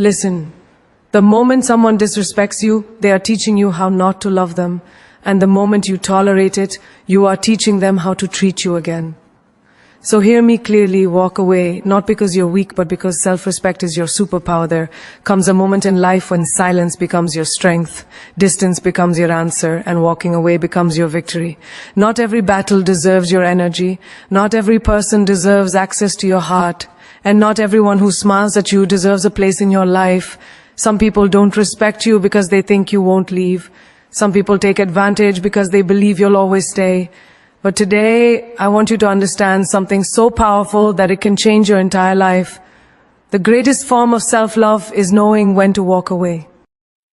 Listen, the moment someone disrespects you, they are teaching you how not to love them. And the moment you tolerate it, you are teaching them how to treat you again. So hear me clearly, walk away, not because you're weak, but because self-respect is your superpower. There comes a moment in life when silence becomes your strength, distance becomes your answer, and walking away becomes your victory. Not every battle deserves your energy, not every person deserves access to your heart, and not everyone who smiles at you deserves a place in your life. Some people don't respect you because they think you won't leave. Some people take advantage because they believe you'll always stay. But today, I want you to understand something so powerful that it can change your entire life. The greatest form of self-love is knowing when to walk away.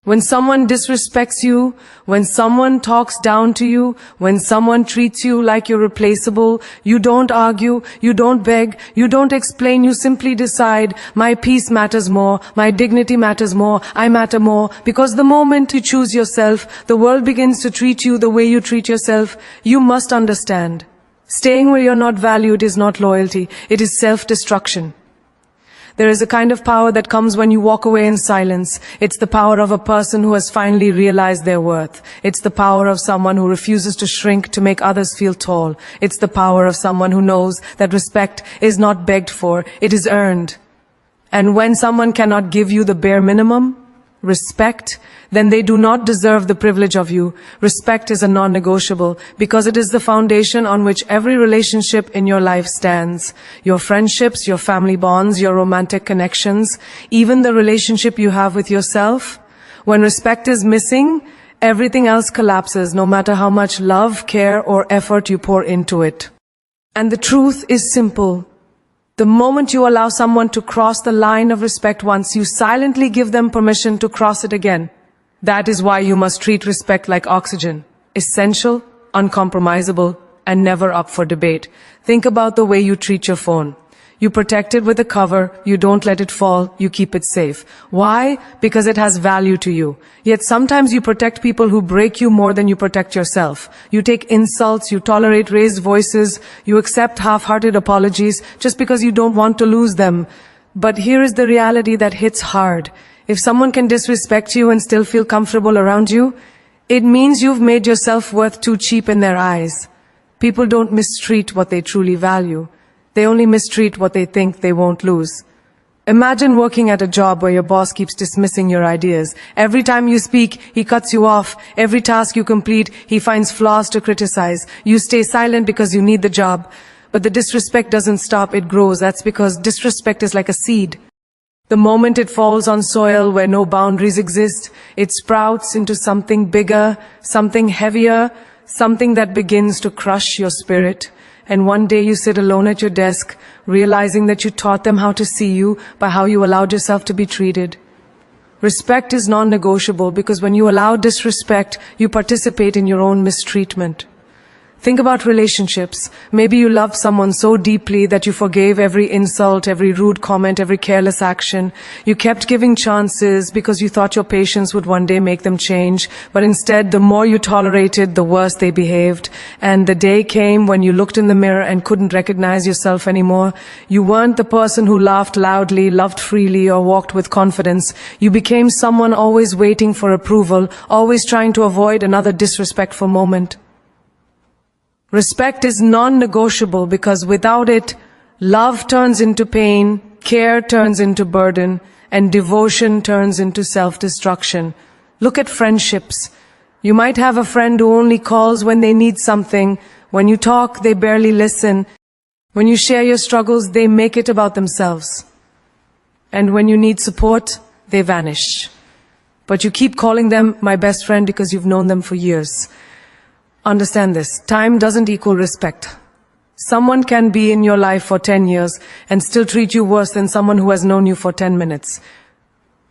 When someone disrespects you, when someone talks down to you, when someone treats you like you're replaceable, you don't argue, you don't beg, you don't explain, you simply decide, my peace matters more, my dignity matters more, I matter more, because the moment you choose yourself, the world begins to treat you the way you treat yourself. You must understand. Staying where you're not valued is not loyalty, it is self-destruction. There is a kind of power that comes when you walk away in silence. It's the power of a person who has finally realized their worth. It's the power of someone who refuses to shrink to make others feel tall. It's the power of someone who knows that respect is not begged for, it is earned. And when someone cannot give you the bare minimum, respect, then they do not deserve the privilege of you. Respect is a non-negotiable because it is the foundation on which every relationship in your life stands. Your friendships, your family bonds, your romantic connections, even the relationship you have with yourself. When respect is missing, everything else collapses, no matter how much love, care, or effort you pour into it. And the truth is simple. The moment you allow someone to cross the line of respect once, you silently give them permission to cross it again. That is why you must treat respect like oxygen. Essential, uncompromisable, and never up for debate. Think about the way you treat your phone. You protect it with a cover, you don't let it fall, you keep it safe. Why? Because it has value to you. Yet sometimes you protect people who break you more than you protect yourself. You take insults, you tolerate raised voices, you accept half-hearted apologies just because you don't want to lose them. But here is the reality that hits hard. If someone can disrespect you and still feel comfortable around you, it means you've made your self-worth too cheap in their eyes. People don't mistreat what they truly value. They only mistreat what they think they won't lose. Imagine working at a job where your boss keeps dismissing your ideas. Every time you speak, he cuts you off. Every task you complete, he finds flaws to criticize. You stay silent because you need the job. But the disrespect doesn't stop, it grows. That's because disrespect is like a seed. The moment it falls on soil where no boundaries exist, it sprouts into something bigger, something heavier, something that begins to crush your spirit. And one day you sit alone at your desk, realizing that you taught them how to see you by how you allowed yourself to be treated. Respect is non-negotiable because when you allow disrespect, you participate in your own mistreatment. Think about relationships. Maybe you loved someone so deeply that you forgave every insult, every rude comment, every careless action. You kept giving chances because you thought your patience would one day make them change. But instead, the more you tolerated, the worse they behaved. And the day came when you looked in the mirror and couldn't recognize yourself anymore. You weren't the person who laughed loudly, loved freely, or walked with confidence. You became someone always waiting for approval, always trying to avoid another disrespectful moment. Respect is non-negotiable because without it, love turns into pain, care turns into burden, and devotion turns into self-destruction. Look at friendships. You might have a friend who only calls when they need something. When you talk, they barely listen. When you share your struggles, they make it about themselves. And when you need support, they vanish. But you keep calling them my best friend because you've known them for years. Understand this. Time doesn't equal respect. Someone can be in your life for 10 years and still treat you worse than someone who has known you for 10 minutes.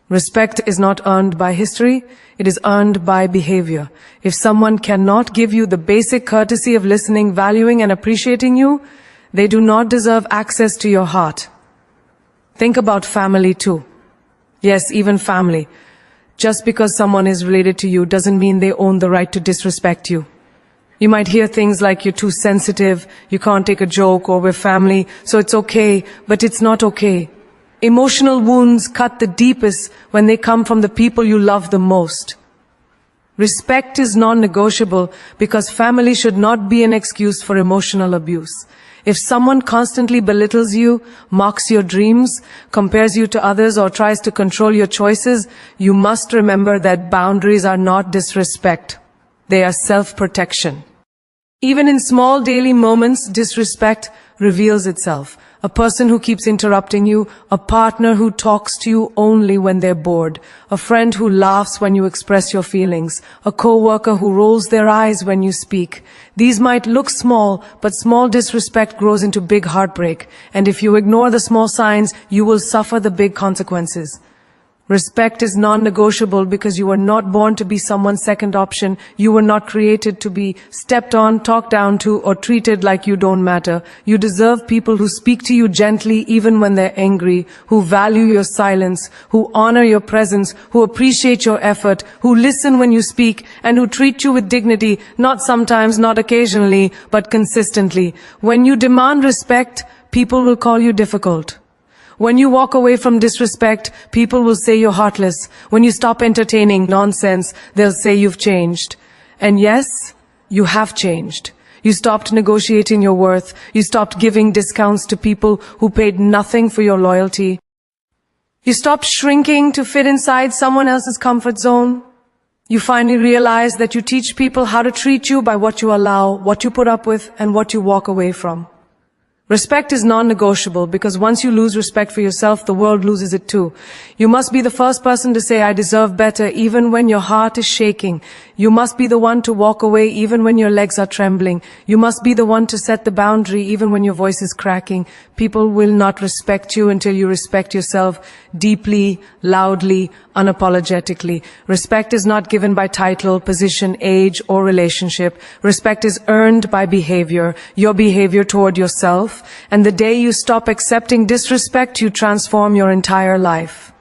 Respect is not earned by history, it is earned by behavior. If someone cannot give you the basic courtesy of listening, valuing, and appreciating you, they do not deserve access to your heart. Think about family too. Yes, even family. Just because someone is related to you doesn't mean they own the right to disrespect you. You might hear things like you're too sensitive, you can't take a joke, or we're family, so it's okay, but it's not okay. Emotional wounds cut the deepest when they come from the people you love the most. Respect is non-negotiable because family should not be an excuse for emotional abuse. If someone constantly belittles you, mocks your dreams, compares you to others, or tries to control your choices, you must remember that boundaries are not disrespect. They are self-protection. Even in small daily moments, disrespect reveals itself. A person who keeps interrupting you, a partner who talks to you only when they're bored, a friend who laughs when you express your feelings, a co-worker who rolls their eyes when you speak. These might look small, but small disrespect grows into big heartbreak. And if you ignore the small signs, you will suffer the big consequences. Respect is non-negotiable because you were not born to be someone's second option. You were not created to be stepped on, talked down to, or treated like you don't matter. You deserve people who speak to you gently even when they're angry, who value your silence, who honor your presence, who appreciate your effort, who listen when you speak, and who treat you with dignity, not sometimes, not occasionally, but consistently. When you demand respect, people will call you difficult. When you walk away from disrespect, people will say you're heartless. When you stop entertaining nonsense, they'll say you've changed. And yes, you have changed. You stopped negotiating your worth. You stopped giving discounts to people who paid nothing for your loyalty. You stopped shrinking to fit inside someone else's comfort zone. You finally realize that you teach people how to treat you by what you allow, what you put up with, and what you walk away from. Respect is non-negotiable because once you lose respect for yourself, the world loses it too. You must be the first person to say, I deserve better, even when your heart is shaking. You must be the one to walk away even when your legs are trembling. You must be the one to set the boundary even when your voice is cracking. People will not respect you until you respect yourself deeply, loudly, unapologetically. Respect is not given by title, position, age, or relationship. Respect is earned by behavior, your behavior toward yourself. And the day you stop accepting disrespect, you transform your entire life.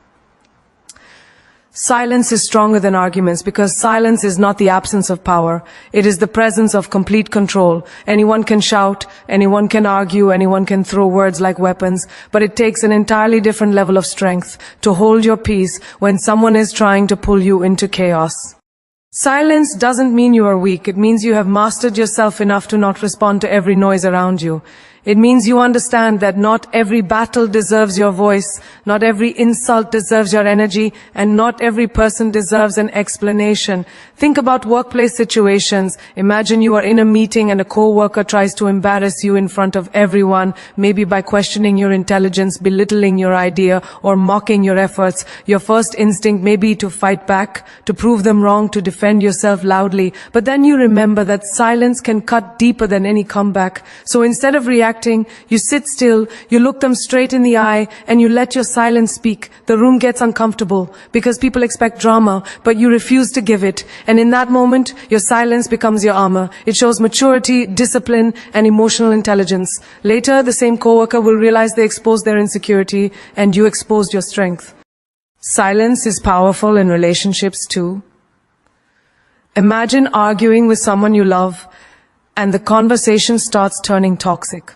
Silence is stronger than arguments because silence is not the absence of power. It is the presence of complete control. Anyone can shout, anyone can argue, anyone can throw words like weapons, but it takes an entirely different level of strength to hold your peace when someone is trying to pull you into chaos. Silence doesn't mean you are weak. It means you have mastered yourself enough to not respond to every noise around you. It means you understand that not every battle deserves your voice, not every insult deserves your energy, and not every person deserves an explanation. Think about workplace situations. Imagine you are in a meeting and a co-worker tries to embarrass you in front of everyone, maybe by questioning your intelligence, belittling your idea, or mocking your efforts. Your first instinct may be to fight back, to prove them wrong, to defend yourself loudly. But then you remember that silence can cut deeper than any comeback. So instead of reacting, you sit still, you look them straight in the eye, and you let your silence speak. The room gets uncomfortable because people expect drama, but you refuse to give it. And in that moment, your silence becomes your armor. It shows maturity, discipline, and emotional intelligence. Later, the same coworker will realize they exposed their insecurity, and you exposed your strength. Silence is powerful in relationships too. Imagine arguing with someone you love, and the conversation starts turning toxic.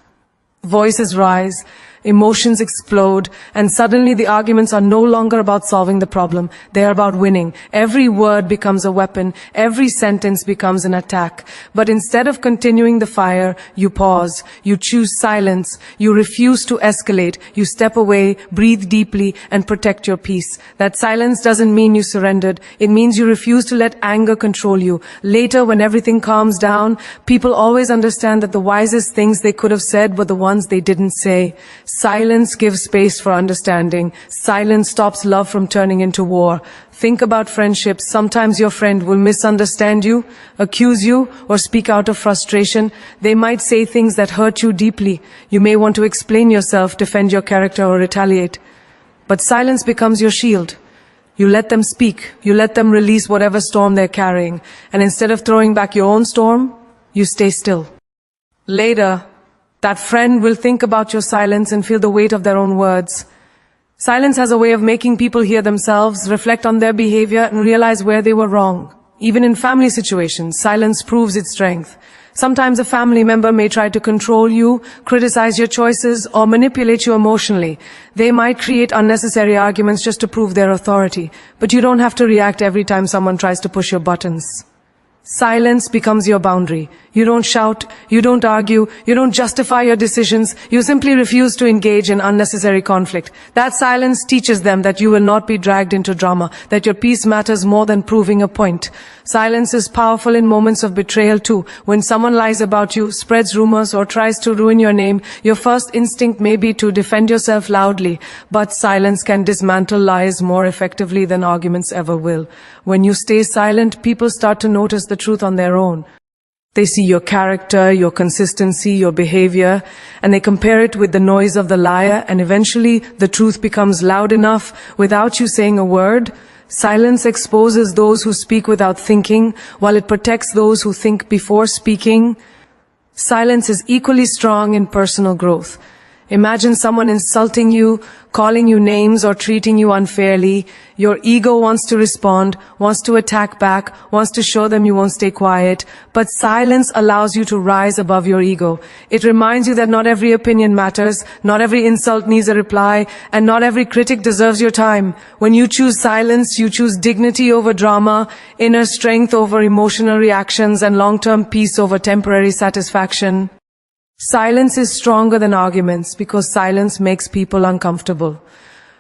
Voices rise, emotions explode, and suddenly the arguments are no longer about solving the problem. They are about winning. Every word becomes a weapon. Every sentence becomes an attack. But instead of continuing the fire, you pause. You choose silence. You refuse to escalate. You step away, breathe deeply, and protect your peace. That silence doesn't mean you surrendered. It means you refuse to let anger control you. Later, when everything calms down, people always understand that the wisest things they could have said were the ones they didn't say. Silence gives space for understanding. Silence stops love from turning into war. Think about friendships. Sometimes your friend will misunderstand you, accuse you, or speak out of frustration. They might say things that hurt you deeply. You may want to explain yourself, defend your character, or retaliate. But silence becomes your shield. You let them speak. You let them release whatever storm they're carrying. And instead of throwing back your own storm, you stay still. Later, that friend will think about your silence and feel the weight of their own words. Silence has a way of making people hear themselves, reflect on their behavior, and realize where they were wrong. Even in family situations, silence proves its strength. Sometimes a family member may try to control you, criticize your choices, or manipulate you emotionally. They might create unnecessary arguments just to prove their authority, but you don't have to react every time someone tries to push your buttons. Silence becomes your boundary. You don't shout, you don't argue, you don't justify your decisions, you simply refuse to engage in unnecessary conflict. That silence teaches them that you will not be dragged into drama, that your peace matters more than proving a point. Silence is powerful in moments of betrayal too. When someone lies about you, spreads rumors, or tries to ruin your name, your first instinct may be to defend yourself loudly, but silence can dismantle lies more effectively than arguments ever will. When you stay silent, people start to notice the truth on their own. They see your character, your consistency, your behavior, and they compare it with the noise of the liar, and eventually the truth becomes loud enough without you saying a word. Silence exposes those who speak without thinking, while it protects those who think before speaking. Silence is equally strong in personal growth. Imagine someone insulting you, calling you names, or treating you unfairly. Your ego wants to respond, wants to attack back, wants to show them you won't stay quiet. But silence allows you to rise above your ego. It reminds you that not every opinion matters, not every insult needs a reply, and not every critic deserves your time. When you choose silence, you choose dignity over drama, inner strength over emotional reactions, and long-term peace over temporary satisfaction. Silence is stronger than arguments because silence makes people uncomfortable.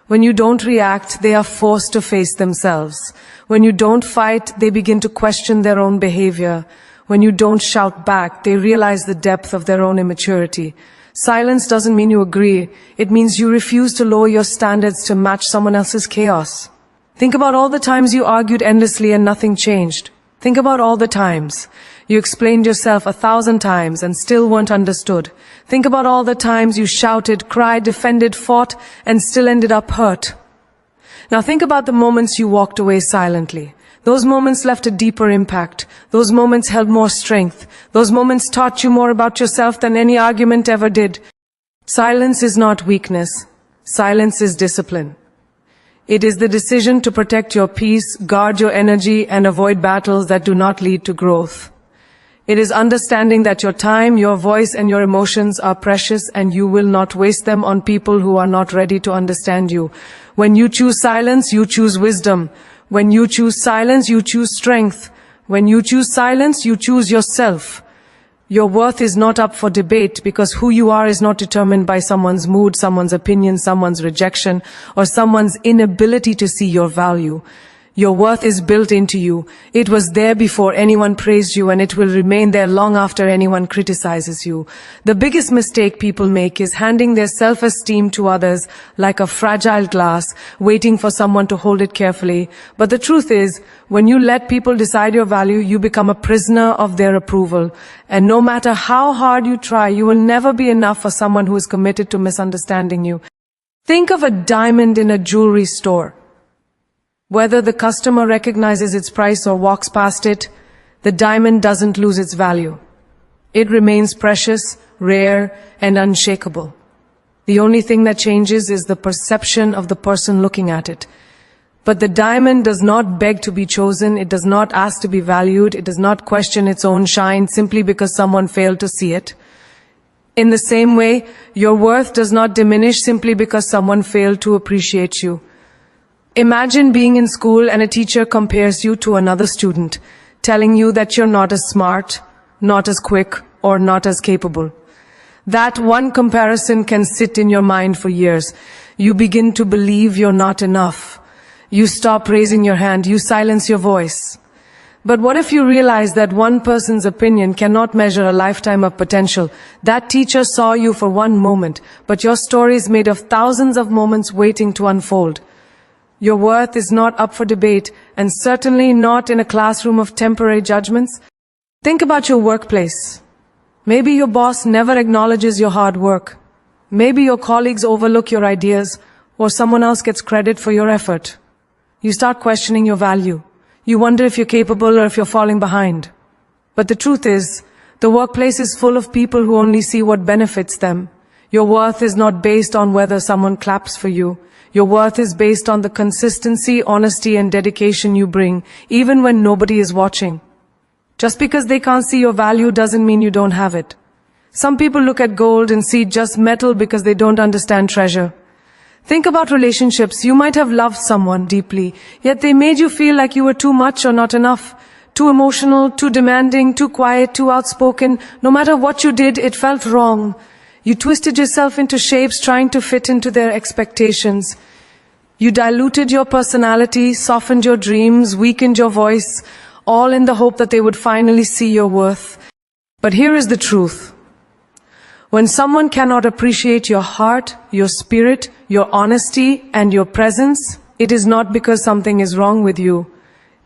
When you don't react, they are forced to face themselves. When you don't fight, they begin to question their own behavior. When you don't shout back, they realize the depth of their own immaturity. Silence doesn't mean you agree. It means you refuse to lower your standards to match someone else's chaos. Think about all the times you argued endlessly and nothing changed. Think about all the times you explained yourself 1,000 times and still weren't understood. Think about all the times you shouted, cried, defended, fought, and still ended up hurt. Now think about the moments you walked away silently. Those moments left a deeper impact. Those moments held more strength. Those moments taught you more about yourself than any argument ever did. Silence is not weakness. Silence is discipline. It is the decision to protect your peace, guard your energy, and avoid battles that do not lead to growth. It is understanding that your time, your voice, and your emotions are precious, and you will not waste them on people who are not ready to understand you. When you choose silence, you choose wisdom. When you choose silence, you choose strength. When you choose silence, you choose yourself. Your worth is not up for debate because who you are is not determined by someone's mood, someone's opinion, someone's rejection, or someone's inability to see your value. Your worth is built into you. It was there before anyone praised you, and it will remain there long after anyone criticizes you. The biggest mistake people make is handing their self-esteem to others like a fragile glass, waiting for someone to hold it carefully. But the truth is, when you let people decide your value, you become a prisoner of their approval. And no matter how hard you try, you will never be enough for someone who is committed to misunderstanding you. Think of a diamond in a jewelry store. Whether the customer recognizes its price or walks past it, the diamond doesn't lose its value. It remains precious, rare, and unshakable. The only thing that changes is the perception of the person looking at it. But the diamond does not beg to be chosen, it does not ask to be valued, it does not question its own shine simply because someone failed to see it. In the same way, your worth does not diminish simply because someone failed to appreciate you. Imagine being in school and a teacher compares you to another student, telling you that you're not as smart, not as quick, or not as capable. That one comparison can sit in your mind for years. You begin to believe you're not enough. You stop raising your hand, you silence your voice. But what if you realize that one person's opinion cannot measure a lifetime of potential? That teacher saw you for one moment, but your story is made of thousands of moments waiting to unfold. Your worth is not up for debate, and certainly not in a classroom of temporary judgments. Think about your workplace. Maybe your boss never acknowledges your hard work. Maybe your colleagues overlook your ideas, or someone else gets credit for your effort. You start questioning your value. You wonder if you're capable or if you're falling behind. But the truth is, the workplace is full of people who only see what benefits them. Your worth is not based on whether someone claps for you. Your worth is based on the consistency, honesty, and dedication you bring, even when nobody is watching. Just because they can't see your value doesn't mean you don't have it. Some people look at gold and see just metal because they don't understand treasure. Think about relationships. You might have loved someone deeply, yet they made you feel like you were too much or not enough. Too emotional, too demanding, too quiet, too outspoken. No matter what you did, it felt wrong. You twisted yourself into shapes trying to fit into their expectations. You diluted your personality, softened your dreams, weakened your voice, all in the hope that they would finally see your worth. But here is the truth. When someone cannot appreciate your heart, your spirit, your honesty, and your presence, it is not because something is wrong with you.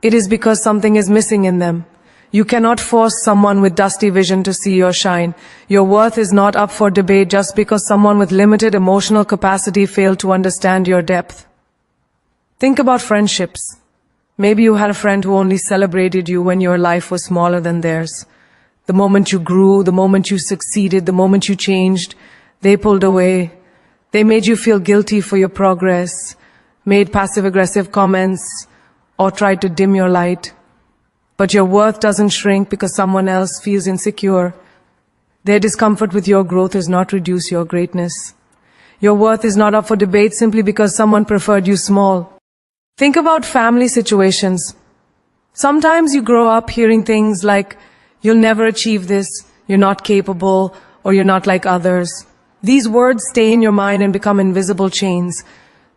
It is because something is missing in them. You cannot force someone with dusty vision to see your shine. Your worth is not up for debate just because someone with limited emotional capacity failed to understand your depth. Think about friendships. Maybe you had a friend who only celebrated you when your life was smaller than theirs. The moment you grew, the moment you succeeded, the moment you changed, they pulled away. They made you feel guilty for your progress, made passive-aggressive comments, or tried to dim your light. But your worth doesn't shrink because someone else feels insecure. Their discomfort with your growth does not reduce your greatness. Your worth is not up for debate simply because someone preferred you small. Think about family situations. Sometimes you grow up hearing things like, "You'll never achieve this, you're not capable, or you're not like others." These words stay in your mind and become invisible chains.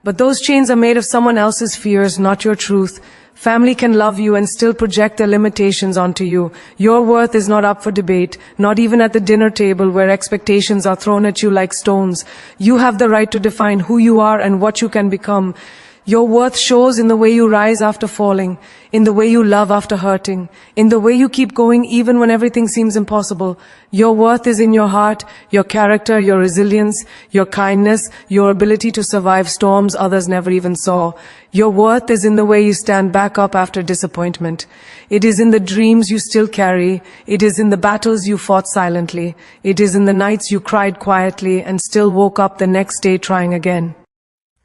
But those chains are made of someone else's fears, not your truth. Family can love you and still project their limitations onto you. Your worth is not up for debate, not even at the dinner table where expectations are thrown at you like stones. You have the right to define who you are and what you can become. Your worth shows in the way you rise after falling, in the way you love after hurting, in the way you keep going even when everything seems impossible. Your worth is in your heart, your character, your resilience, your kindness, your ability to survive storms others never even saw. Your worth is in the way you stand back up after disappointment. It is in the dreams you still carry. It is in the battles you fought silently. It is in the nights you cried quietly and still woke up the next day trying again.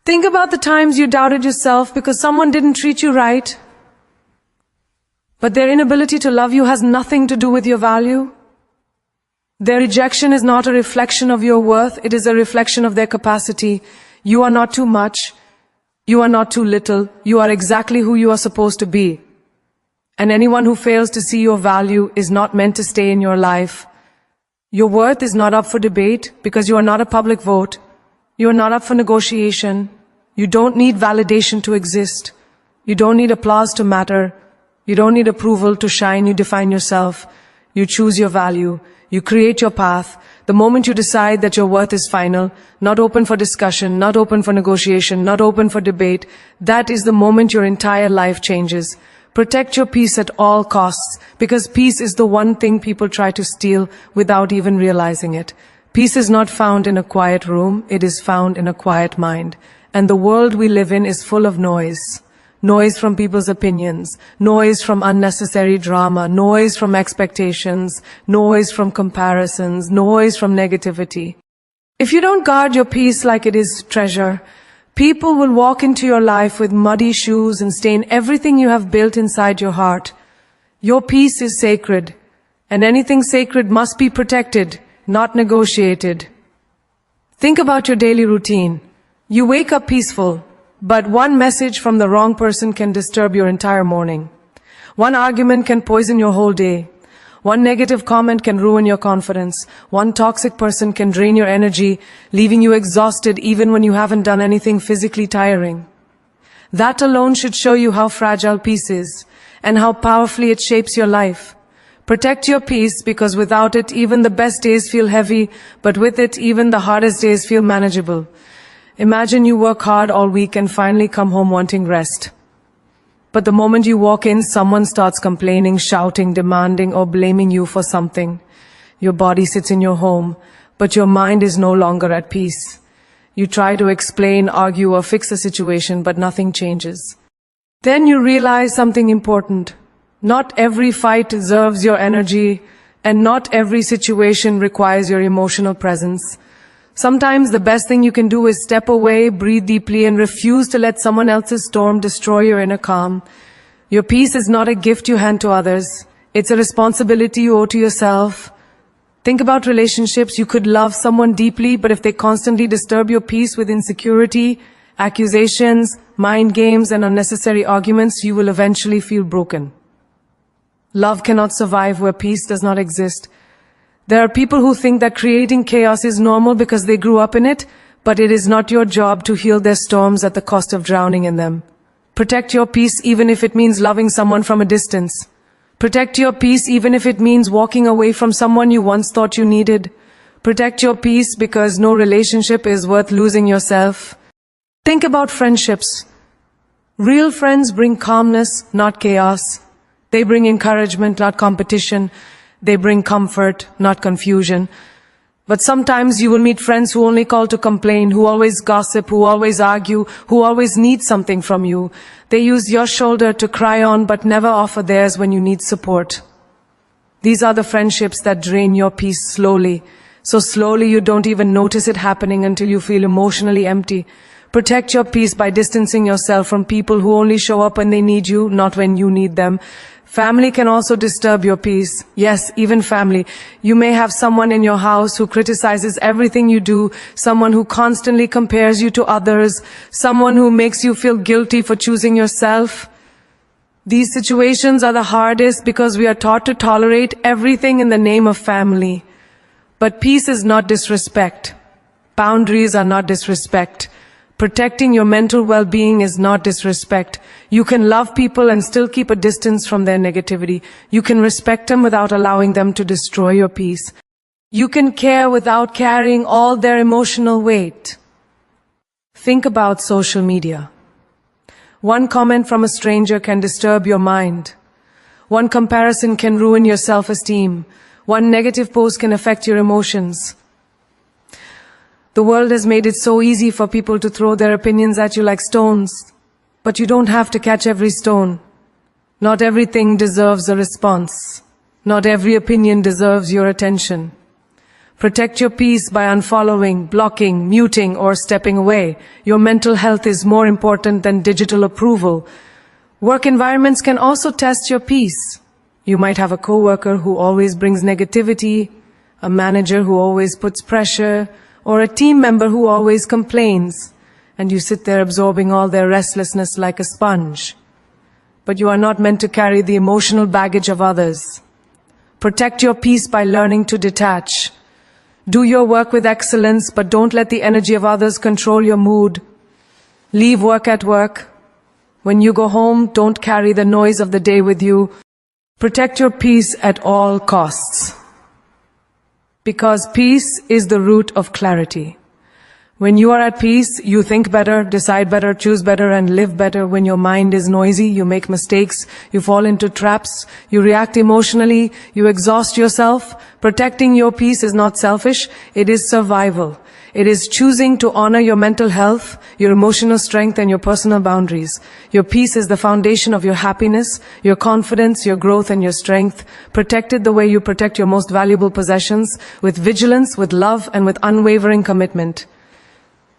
Think about the times you doubted yourself because someone didn't treat you right. But their inability to love you has nothing to do with your value. Their rejection is not a reflection of your worth, it is a reflection of their capacity. You are not too much. You are not too little. You are exactly who you are supposed to be. And anyone who fails to see your value is not meant to stay in your life. Your worth is not up for debate because you are not a public vote. You are not up for negotiation. You don't need validation to exist. You don't need applause to matter. You don't need approval to shine. You define yourself. You choose your value. You create your path. The moment you decide that your worth is final, not open for discussion, not open for negotiation, not open for debate, that is the moment your entire life changes. Protect your peace at all costs, because peace is the one thing people try to steal without even realizing it. Peace is not found in a quiet room, it is found in a quiet mind. And the world we live in is full of noise. Noise from people's opinions, noise from unnecessary drama, noise from expectations, noise from comparisons, noise from negativity. If you don't guard your peace like it is treasure, people will walk into your life with muddy shoes and stain everything you have built inside your heart. Your peace is sacred, and anything sacred must be protected, not negotiated. Think about your daily routine. You wake up peaceful, but one message from the wrong person can disturb your entire morning. One argument can poison your whole day. One negative comment can ruin your confidence. One toxic person can drain your energy, leaving you exhausted even when you haven't done anything physically tiring. That alone should show you how fragile peace is and how powerfully it shapes your life. Protect your peace, because without it, even the best days feel heavy, but with it, even the hardest days feel manageable. Imagine you work hard all week and finally come home wanting rest. But the moment you walk in, someone starts complaining, shouting, demanding, or blaming you for something. Your body sits in your home, but your mind is no longer at peace. You try to explain, argue, or fix the situation, but nothing changes. Then you realize something important. Not every fight deserves your energy, and not every situation requires your emotional presence. Sometimes the best thing you can do is step away, breathe deeply, and refuse to let someone else's storm destroy your inner calm. Your peace is not a gift you hand to others. It's a responsibility you owe to yourself. Think about relationships. You could love someone deeply, but if they constantly disturb your peace with insecurity, accusations, mind games, and unnecessary arguments, you will eventually feel broken. Love cannot survive where peace does not exist. There are people who think that creating chaos is normal because they grew up in it, but it is not your job to heal their storms at the cost of drowning in them. Protect your peace even if it means loving someone from a distance. Protect your peace even if it means walking away from someone you once thought you needed. Protect your peace because no relationship is worth losing yourself. Think about friendships. Real friends bring calmness, not chaos. They bring encouragement, not competition. They bring comfort, not confusion. But sometimes you will meet friends who only call to complain, who always gossip, who always argue, who always need something from you. They use your shoulder to cry on but never offer theirs when you need support. These are the friendships that drain your peace slowly. So slowly you don't even notice it happening until you feel emotionally empty. Protect your peace by distancing yourself from people who only show up when they need you, not when you need them. Family can also disturb your peace. Yes, even family. You may have someone in your house who criticizes everything you do, someone who constantly compares you to others, someone who makes you feel guilty for choosing yourself. These situations are the hardest because we are taught to tolerate everything in the name of family. But peace is not disrespect. Boundaries are not disrespect. Protecting your mental well-being is not disrespect. You can love people and still keep a distance from their negativity. You can respect them without allowing them to destroy your peace. You can care without carrying all their emotional weight. Think about social media. One comment from a stranger can disturb your mind. One comparison can ruin your self-esteem. One negative post can affect your emotions. The world has made it so easy for people to throw their opinions at you like stones. But you don't have to catch every stone. Not everything deserves a response. Not every opinion deserves your attention. Protect your peace by unfollowing, blocking, muting, or stepping away. Your mental health is more important than digital approval. Work environments can also test your peace. You might have a coworker who always brings negativity, a manager who always puts pressure, or a team member who always complains, and you sit there absorbing all their restlessness like a sponge. But you are not meant to carry the emotional baggage of others. Protect your peace by learning to detach. Do your work with excellence, but don't let the energy of others control your mood. Leave work at work. When you go home, don't carry the noise of the day with you. Protect your peace at all costs. Because peace is the root of clarity. When you are at peace, you think better, decide better, choose better, and live better. When your mind is noisy, you make mistakes, you fall into traps, you react emotionally, you exhaust yourself. Protecting your peace is not selfish, it is survival. It is choosing to honor your mental health, your emotional strength, and your personal boundaries. Your peace is the foundation of your happiness, your confidence, your growth, and your strength. Protect it the way you protect your most valuable possessions, with vigilance, with love, and with unwavering commitment.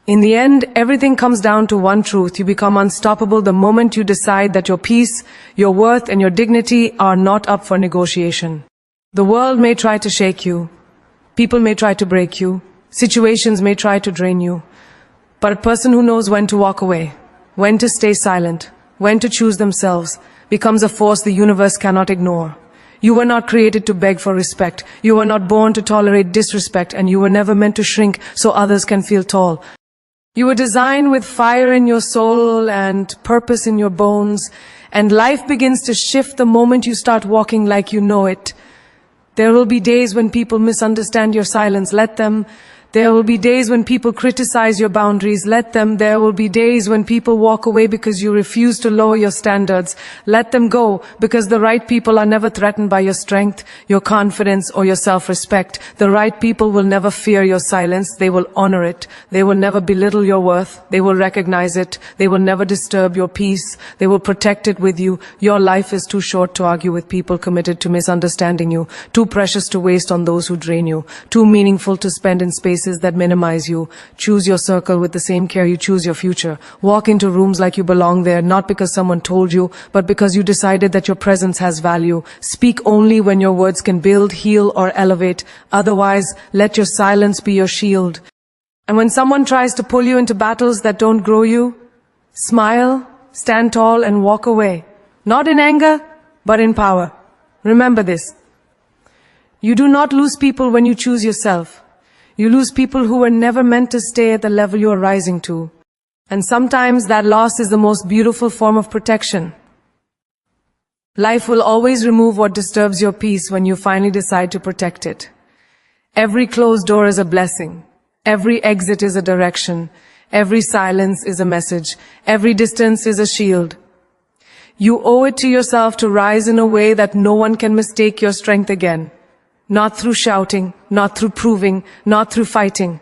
In the end, everything comes down to one truth. You become unstoppable the moment you decide that your peace, your worth, and your dignity are not up for negotiation. The world may try to shake you. People may try to break you. Situations may try to drain you. But a person who knows when to walk away, when to stay silent, when to choose themselves, becomes a force the universe cannot ignore. You were not created to beg for respect. You were not born to tolerate disrespect, and you were never meant to shrink so others can feel tall. You were designed with fire in your soul and purpose in your bones, and life begins to shift the moment you start walking like you know it. There will be days when people misunderstand your silence. Let them. There will be days when people criticize your boundaries. Let them. There will be days when people walk away because you refuse to lower your standards. Let them go, because the right people are never threatened by your strength, your confidence, or your self-respect. The right people will never fear your silence. They will honor it. They will never belittle your worth. They will recognize it. They will never disturb your peace. They will protect it with you. Your life is too short to argue with people committed to misunderstanding you, too precious to waste on those who drain you, too meaningful to spend in spaces spaces that minimize you. Choose your circle with the same care you choose your future. Walk into rooms like you belong there, not because someone told you, but because you decided that your presence has value. Speak only when your words can build, heal, or elevate. Otherwise, let your silence be your shield. And when someone tries to pull you into battles that don't grow you, smile, stand tall, and walk away. Not in anger, but in power. Remember this. You do not lose people when you choose yourself. You lose people who were never meant to stay at the level you are rising to. And sometimes that loss is the most beautiful form of protection. Life will always remove what disturbs your peace when you finally decide to protect it. Every closed door is a blessing. Every exit is a direction. Every silence is a message. Every distance is a shield. You owe it to yourself to rise in a way that no one can mistake your strength again. Not through shouting, not through proving, not through fighting,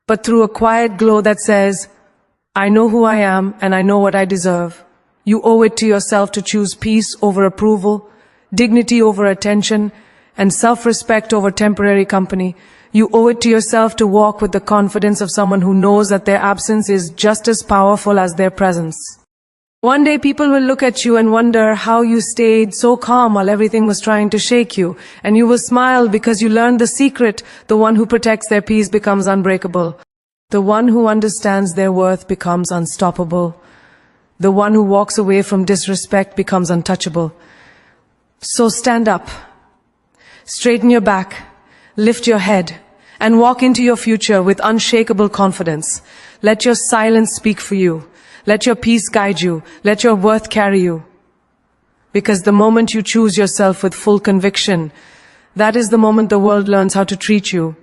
but through a quiet glow that says, I know who I am and I know what I deserve. You owe it to yourself to choose peace over approval, dignity over attention, and self-respect over temporary company. You owe it to yourself to walk with the confidence of someone who knows that their absence is just as powerful as their presence. One day people will look at you and wonder how you stayed so calm while everything was trying to shake you. And you will smile because you learned the secret. The one who protects their peace becomes unbreakable. The one who understands their worth becomes unstoppable. The one who walks away from disrespect becomes untouchable. So stand up. Straighten your back. Lift your head. And walk into your future with unshakable confidence. Let your silence speak for you. Let your peace guide you. Let your worth carry you. Because the moment you choose yourself with full conviction, that is the moment the world learns how to treat you.